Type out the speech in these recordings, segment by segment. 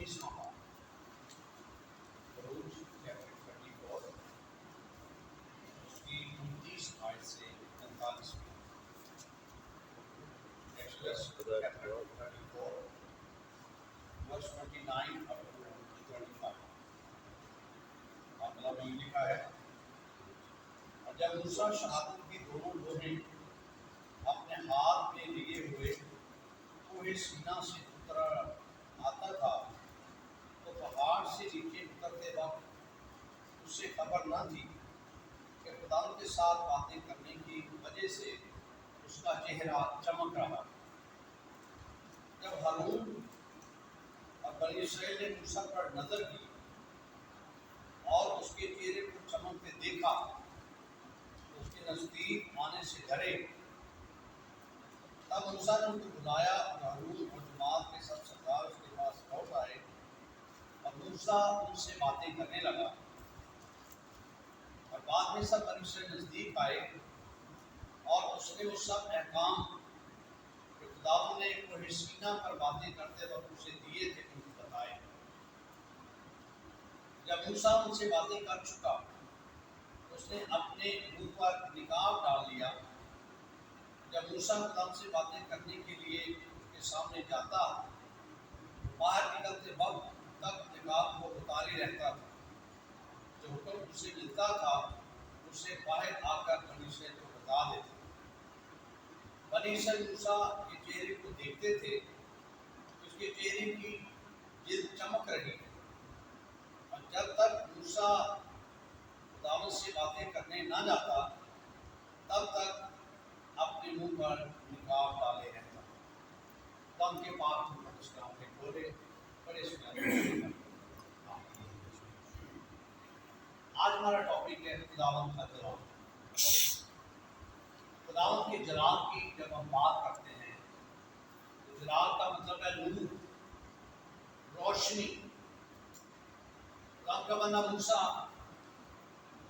19वां पाठ, रोज चैप्टर 24 उसकी 29 आयत से 45वीं। Exodus chapter 34 verse 29 up to 35। मतलब में लिखा है, और जब मूसा शहादत की दोनों लोहें अपने हाथ में लिए हुए कोहे सीना से उतर आता था, तो पहाड़ से नीचे उतरते वक्त उससे खबर न थी कि खुदा के साथ बातें करने की वजह से उसका चेहरा चमक रहा। जब हारून और बनी इसराइल ने मूसा पर नजर की और उसके चेहरे को चमकते देखा, तो उसके नजदीक आने से डरे। तब मूसा ने उनको बुलाया और हारून और जमात के सब सरदार उसके पास लौट आए, और मूसा उनसे बातें करने लगा। और बाद में सब बनी इसराइल नजदीक आए और उसने वो सब अहकाम जो खुदा ने कोहे सीना पर बातें करते वक्त उसे दिए थे उनको बताए। जब मूसा उनसे बातें कर चुका, उसने अपने मुंह पर निकाब डाल लिया। जब मूसा खुदा से बातें करने के लिए उसके सामने जाता, बाहर निकलते वक्त तक निकाब को उतारे रहता था। जो हुक्म उसे मिलता था उसे बाहर आकर बनी इसराइल को बता देते। बनी इसराइल मूसा के चेहरे को देखते थे, उसके चेहरे की जिल्द चमक रही है। और जब तक मूसा खुदावंद से बातें करने न जाता, तब तक अपने मुंह पर निकाब डाले रहता। खुदा के पाक मुकद्दस कलाम के खोले, बड़े सुनाने। आज हमारा टॉपिक है खुदावंद का जलाल। खुदावंद के जलाल की जब हम बात करते हैं तो जलाल का मतलब है नूर, रोशनी। खुदा का बंदा मूसा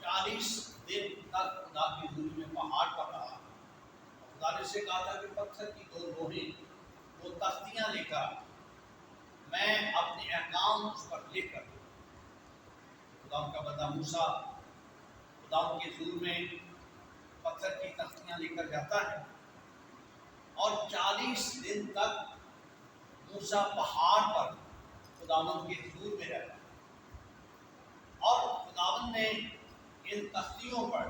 40 दिन तक खुदा की हुजूरी में पहाड़ पर रहा। खुदा ने से कहा था कि पत्थर की 2 लोहें, 2 तख्तियां लेकर मैं अपने अहकाम उस पर लिख कर दूं। खुदा का बंदा मूसा खुदा के हुजूर में पत्थर की तख्तियां लेकर जाता है, और 40 दिन तक मूसा पहाड़ पर खुदावंद के हुजूर में रहता है। और खुदावंद ने इन तख्तियों पर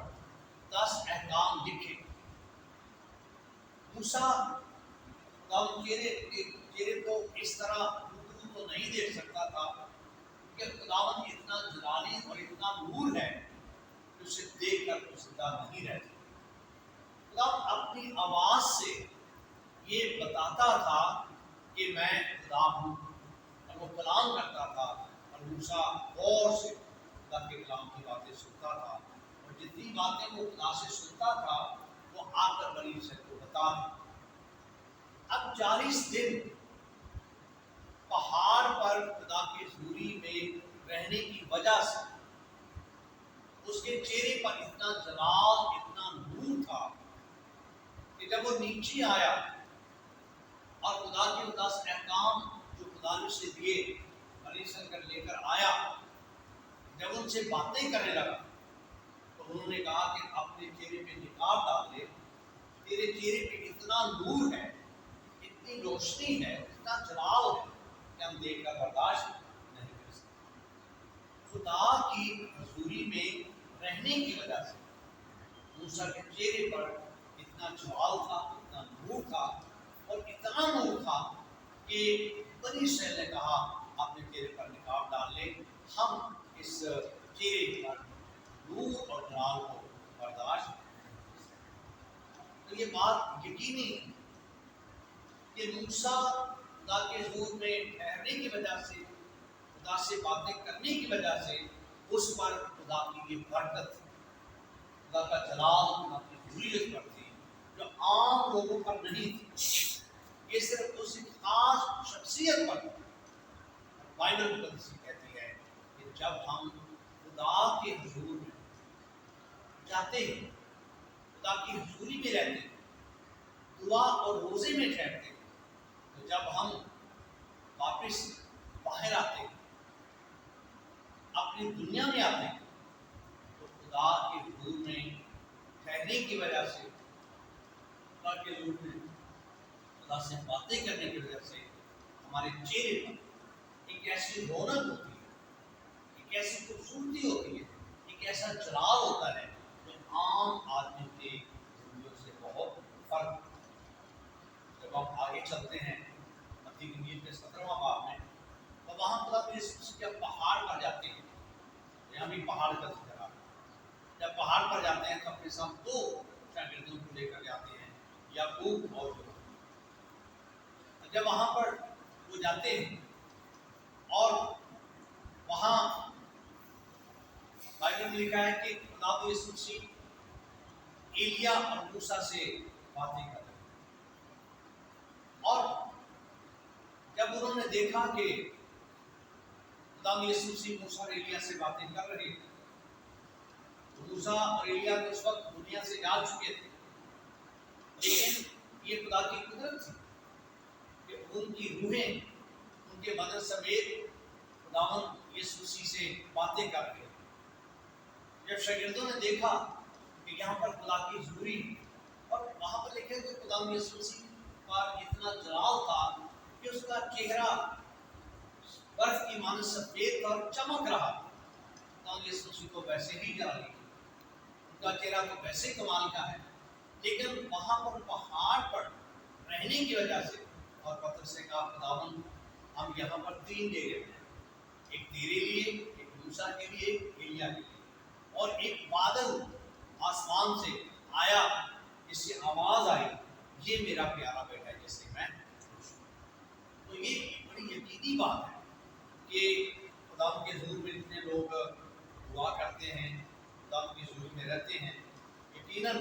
10 अहकाम लिखे। मूसा खुदावंद चेहरे को इस तरह रूबरू तो नहीं देख सकता था, कि खुदावंद इतना जलाली और इतना नूर है कि उसे देखकर तो जिंदा नहीं रहता। खुदावंद अपनी आवाज से ये बताता था कि मैं खुदा हूँ, और वो कलाम करता था। और मूसा गौर से खुदा के कलाम की बातें सुनता था, और जितनी बातें वो खुदा से सुनता था वो आकर बनी इसराइल को बता दी। अब 40 दिन पहाड़ पर खुदा की हुजूरी में रहने की वजह से उसके चेहरे पर इतना जलाल, इतना नूर था कि जब वो नीचे आया और खुदा के 10 अहकाम जो खुदा ने उसे दिए बनी इसराइल कर लेकर आया, जब उनसे बातें करने लगा तो उन्होंने कहा कि अपने चेहरे पे निकाब डाल ले, तेरे चेहरे पे इतना नूर है, इतनी रोशनी है, इतना जलाल है कि हम देखकर बर्दाश्त नहीं कर सकते। खुदा की हुजूरी में रहने की वजह से मूसा के चेहरे पर इतना जलाल था, इतना नूर था, और इतना नूर था कि बनी इसराइल ने कहा अपने चेहरे पर निकाब डाल ले, हम इस चेहरे पर नूर और जलाल को बर्दाश्त नहीं कर सकते। तो ये बात यकीनी है कि मूसा खुदा के हुजूर में ठहरने की वजह से, खुदा से बातें करने की वजह से उस पर खुदा की ये बरकत थी, खुदा का जलाल, खुदा की हुजूरी उस पर थी, जो आम लोगों पर नहीं थी। ये सिर्फ उस खास शख्सियत पर। बाइबल मुकद्दस कहती है कि जब हम खुदा के हुजूर में जाते हैं, खुदा की हुजूरी में रहते हैं, दुआ और रोजे में ठहरते हैं, तो जब हम वापस बाहर आते हैं, अपनी दुनिया में आते हैं, तो खुदा के हुजूर में ठहरने की वजह से, खुदा के हुजूर में खुदा से बातें करने की वजह से हमारे चेहरे पर एक ऐसी रौनक होती है, एक ऐसी खूबसूरती होती है, एक ऐसा जलाल होता है जो आम आदमी के जिंदगियों से बहुत फर्क है। जब हम आगे चलते हैं मत्ती की इंजील के 17वां बाब में, तो वहाँ खुदा जब पहाड़ पर जाते हैं, यहाँ भी पहाड़ का जिक्र है, जब पहाड़ पर जाते हैं तो अपने साथ दो शागिर्दों को लेकर जाते हैं, याकूब और यूहन्ना। जब वहाँ पर वो जाते हैं और वहाँ बाइबल में लिखा है कि खुदा यीशु मसीह एलिया और मूसा से बातें कर रहे हैं, और जब उन्होंने देखा कि खुदा यीशु मसीह मूसा और एलिया से बातें कर रहे हैं, तो मूसा और एलिया तो उस वक्त दुनिया से जा चुके थे, लेकिन ये खुदा की कुदरत थी कि उनकी रूहें उनके बदन समेत खुदावंद यीशु मसीह से बातें कर रहे हैं। जब शागिर्दों ने देखा कि यहाँ पर खुदा की हजूरी, और वहाँ पर लिखे कि खुदावंद यीशु मसीह पर इतना जलाल था कि उसका चेहरा बर्फ की मानो सफेद और चमक रहा। खुदावंद यीशु मसीह को वैसे ही जला लिया, उनका चेहरा तो वैसे कमाल का है, लेकिन वहाँ पर पहाड़ पर रहने की वजह से और पत्थर से कहा खुदावंद हम यहाँ पर 3 डेरे हैं, एक तेरे लिए, एक मूसा के लिए, एलिया के लिए, और एक बादल आसमान से आया, इससे आवाज आई, ये मेरा प्यारा बेटा है जिससे मैं खुश हूं। तो ये बड़ी यकीनी बात है कि खुदा के हुजूर में जितने लोग दुआ करते हैं, खुदा के हुजूर में रहते हैं, यकीनन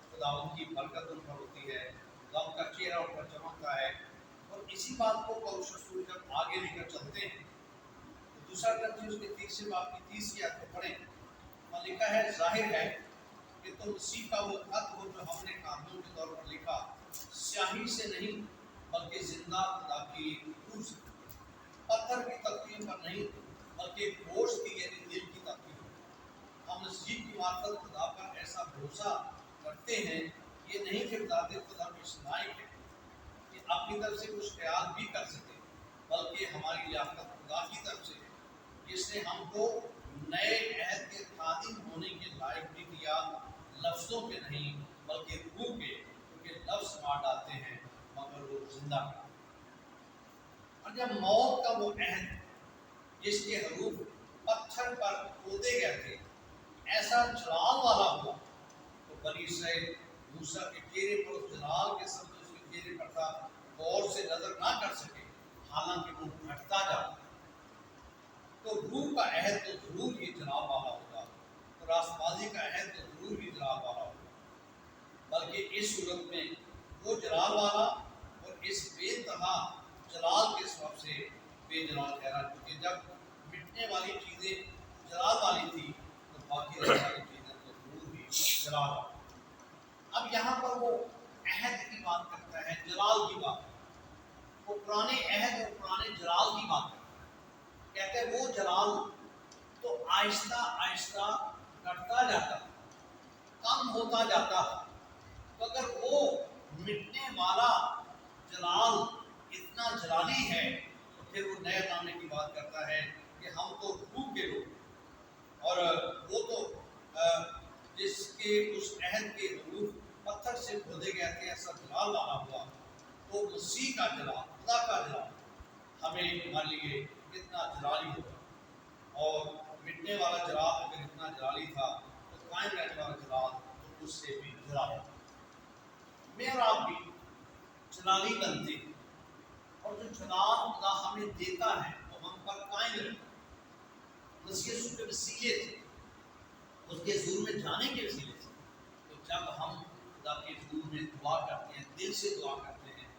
खुदा की बरकत उन पर होती है, खुदा का चेहरा उन पर चमकता है। और इसी बात को पौलुस रसूल जब आगे लेकर चलते हैं, तो दूसरा ग्रंथ उसके 30वें बाब की 30वीं आयत को पढ़ें, वहाँ लिखा है, जाहिर है कि तुम मसीह का वो खत हो जो हमने कानून के तौर पर लिखा, स्याही से नहीं बल्कि जिंदा खुदा की रूह से, पत्थर की तख्तियों पर नहीं बल्कि गोश्त की यानी दिल की तख्तियों पर। हम मसीह की मार्फत खुदा पर ऐसा भरोसा करते हैं, ये नहीं कि खुदा में सुनाई है कि अपनी तरफ से कुछ ख्याल भी कर सके, बल्कि हमारी लियाकत खुदा की तरफ से है, जिसने हमको नए अहद के खादिम होने के लायक भी किया, लफ्जों के नहीं बल्कि रूह के, क्योंकि लफ्ज मार डालते हैं मगर वो जिंदा करते हैं। और जब मौत का वो अहद जिसके हरूफ पत्थर पर खोदे गए थे ऐसा जलाल वाला हुआ, तो बनी इसराइल मूसा के चेहरे पर उस जलाल के शब्द उसके चेहरे पर था, गौर से नजर ना कर सके, हालांकि वो घटता जाता। तो रूह का अहद तो जरूर ही जलाल वाला होगा, तो रास्तबाजी का अहद तो जरूर ही जलाल वाला होगा, बल्कि इस सूरत में वो जलाल वाला और इस बेतहा जलाल के सबब से बेजलाल ठहरा, क्योंकि जब मिटने वाली चीजें जलाल वाली थी तो बाकी रहने वाली चीजें तो जरूर ही जलाल वाली। अब यहाँ पर वो अहद की बात करता है, जलाल की बात, वो पुराने अहद और पुराने जलाल की बात करता है। कहते हैं वो जलाल तो आहिस्ता आहिस्ता घटता जाता, कम होता जाता, तो अगर वो मिटने वाला जलाल इतना जलाली है तो फिर वो नए लाने की बात करता है कि हम तो रूह के लोग, और वो तो जिसके उस अहद के रूह पत्थर से खोदे गए थे ऐसा जलाल वाला हुआ, तो मसीह का जलाल, खुदा का जलाल हमें हमारे लिए कितना जलाली होगा। और मिटने वाला जलाल अगर इतना जलाली था तो कायम रहने वाला जलाल तो उससे भी जलाली। मैं और आप भी जलाली बनते हैं, और जो जलाल खुदा हमें देता है वो हम पर कायम रहता है, मसीह यीशु के वसीले से, उसके हुजूर में जाने के वसीले से। तो जब हम खुदा के हुजूर में दुआ करते हैं, दिल से दुआ करते हैं,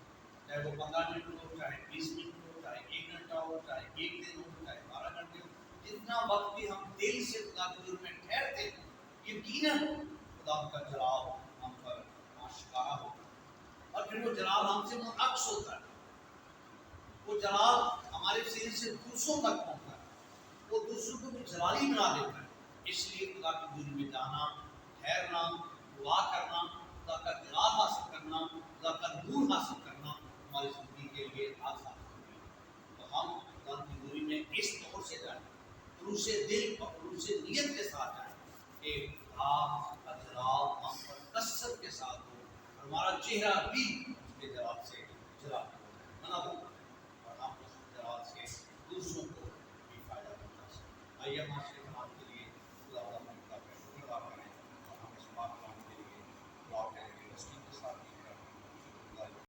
चाहे वो 15 मिनट हो, चाहे 20 मिनट हो, चाहे 1 घंटा हो, चाहे 1 दिन हो, चाहे 12 घंटे हो, जितना वक्त भी हम दिल से खुदा के हुजूर में ठहरते हैं, यकीनन खुदा का जलाल हम पर आशिकारा होता है, और फिर वो जलाल हमसे मुनअक्स होता है, वो जलाल ہمارے سینے سے دوسروں تک پہنچتا ہے، وہ دوسروں کو بھی جلالی بنا دیتا ہے۔ اس لیے خدا کی حضوری میں جانا، ٹھہرنا، دعا کرنا، خدا کا جلال حاصل کرنا، خدا کا نور حاصل کرنا ہماری زندگی کے لیے آسان ہوگی۔ تو ہم خدا کی حضوری میں اس طور سے جائیں، خلوص دل اور خلوص نیت کے ساتھ جائیں کہ خدا کا جلال ہم پر کثرت کے ساتھ ہو، اور ہمارا چہرہ بھی اس کے جلال سے جلا ہو اور ہم اس جلال سے دوسروں کو بھی فائدہ پہنچا سکیں۔ آئیے ہم